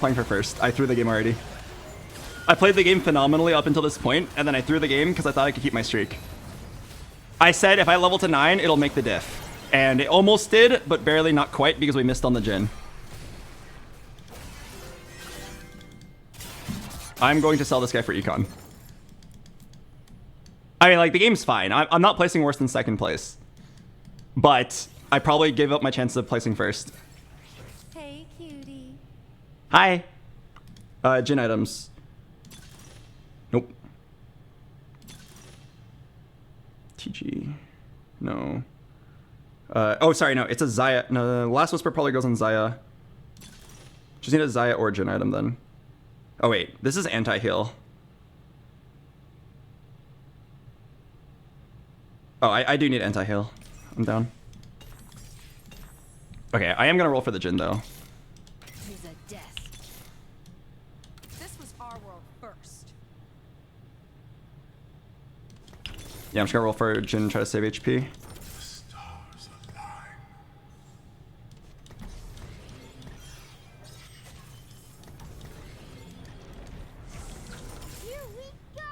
playing for first. I threw the game already. I played the game phenomenally up until this point, and then I threw the game because I thought I could keep my streak. I said if I level to 9, it'll make the diff. And it almost did, but barely, not quite, because we missed on the Jhin. I'm going to sell this guy for econ. I mean, like, the game's fine. I'm not placing worse than second place. But I probably gave up my chance of placing first. Hey, cutie. Hi. Jhin items. Nope. TG. No. Oh, sorry, no. It's a Xayah. No, the last whisper probably goes on Xayah. Just need a Xayah or Jhin item then. Oh, wait. This is anti-heal. Oh, I do need anti-heal. I'm down. Okay, I am going to roll for the Jhin, though. Tis a death. This was our world first. Yeah, I'm just going to roll for Jhin and try to save HP. The stars align. Here we go.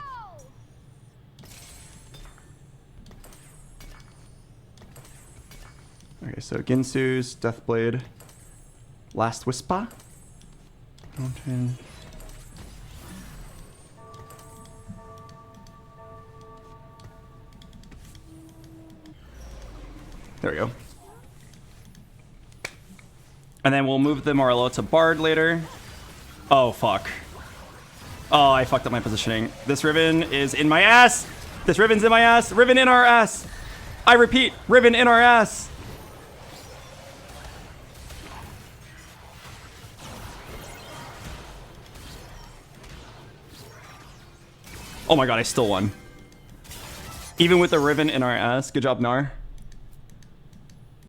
Okay, so Ginsu's Deathblade. Last Whisper. Okay. There we go. And then we'll move the Morello to Bard later. Oh, fuck. Oh, I fucked up my positioning. This Riven is in my ass! This Riven's in my ass! Riven in our ass! I repeat, Riven in our ass! Oh my god, I still won. Even with the Riven in our ass. Good job, Gnar.